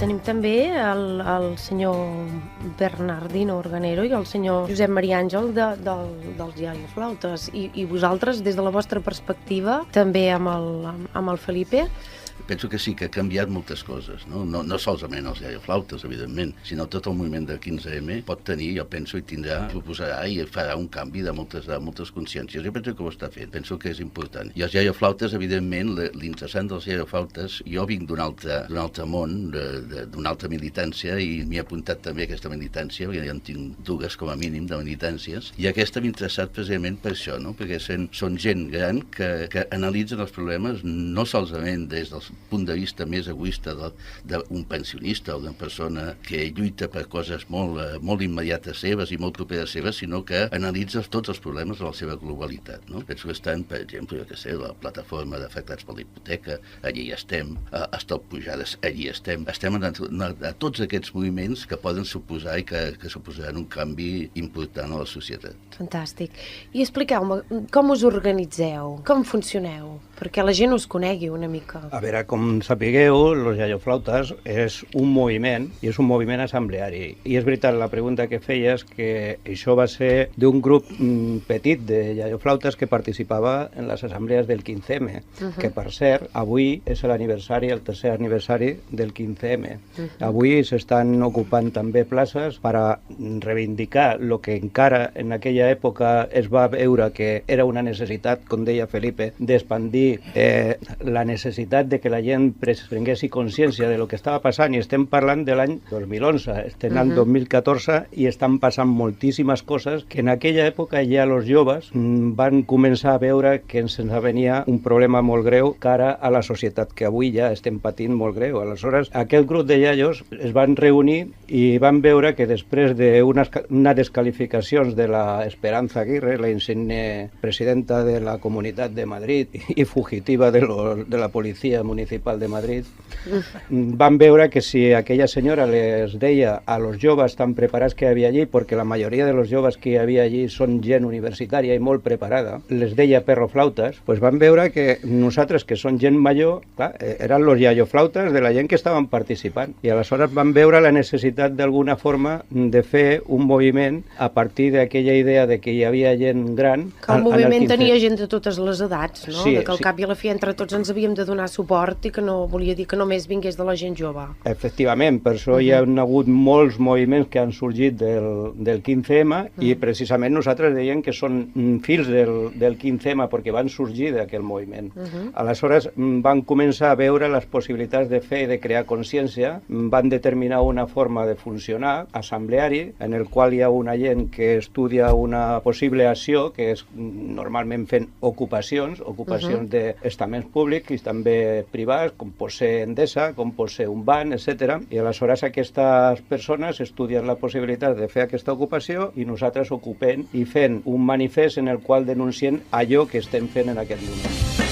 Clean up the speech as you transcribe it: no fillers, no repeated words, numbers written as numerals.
tenim també el senyor Bernardino Organero i el senyor Josep Maria Àngel dels Iaioflautes. I vosaltres, des de la vostra perspectiva, també amb el Felipe, penso que sí que ha canviat moltes coses, no solament els iaioflautes, evidentment, sinó tot el moviment de 15M pot tenir, jo penso, i tindrà, proposarà i farà un canvi de moltes consciències. Jo penso que ho està fent, penso que és important. I els iaioflautes, evidentment, l'interessant dels iaioflautes, jo vinc d'un altre món, d'una altra militància, i m'he apuntat també a aquesta militància, perquè ja en tinc dues com a mínim de militàncies, i aquesta m'ha interessat precisament per això, perquè són gent gran que analitzen els problemes no solament des del punt de vista més egoista d'un pensionista o d'una persona que lluita per coses molt immediates seves i molt properes seves, sinó que analitza tots els problemes de la seva globalitat. Penso que estan, per exemple, la plataforma d'afectats per la hipoteca, allí hi estem, Stop Pujades, allí estem a tots aquests moviments que poden suposar i que suposaran un canvi important a la societat. Fantàstic. I expliqueu-me, com us organitzeu? Com funcioneu? Perquè la gent us conegui una mica. A veure, com sapigueu, los iaioflautes és un moviment, i és un moviment assembleari. I és veritat, la pregunta que feies, que això va ser d'un grup petit de iaioflautes que participava en les assemblees del 15M, que per cert, avui és l'aniversari, el tercer aniversari del 15M. Avui s'estan ocupant també places per a reivindicar el que encara en aquella època es va veure que era una necessitat, com deia Felipe, d'expandir la necessitat de que la gent prenguessi consciència de lo que estava passant, i estem parlant de l'any 2011, estem en 2014 i estan passant moltíssimes coses que en aquella època ja els joves van començar a veure que ens venia un problema molt greu cara a la societat, que avui ja estem patint molt greu. Aleshores, aquest grup de iaios es van reunir i van veure que després d'unes descalificacions de la Esperanza Aguirre, la insigne presidenta de la Comunitat de Madrid i fugitiva de la Policia Municipal de Madrid, van veure que si aquella senyora les deia a los joves tan preparats que hi havia allí, perquè la majoria de los joves que hi havia allí són gent universitària i molt preparada, les deia perroflautes, pues van veure que nosaltres, que som gent major, clar, eren los iaioflautes de la gent que estaven participant. I aleshores van veure la necessitat d'alguna forma de fer un moviment a partir d'aquella idea de que hi havia gent gran. Que el moviment tenia gent de totes les edats, no? Sí, que al cap i a la fi entre tots ens havíem de donar suport i que no volia dir que només vingués de la gent jove. Efectivament, per això hi ha hagut molts moviments que han sorgit del 15M i precisament nosaltres deien que són fills del 15M perquè van sorgir d'aquell moviment. Aleshores van començar a veure les possibilitats de fer i de crear consciència, van determinar una forma de funcionar assembleari en el qual hi ha una gent que estudia una possible acció que és normalment fent ocupacions d'estaments públics i també privats, com pot ser Endesa, com pot ser un banc, etc. I aleshores aquestes persones estudien la possibilitat de fer aquesta ocupació i nosaltres ocupem i fent un manifest en el qual denunciem allò que estem fent en aquest moment.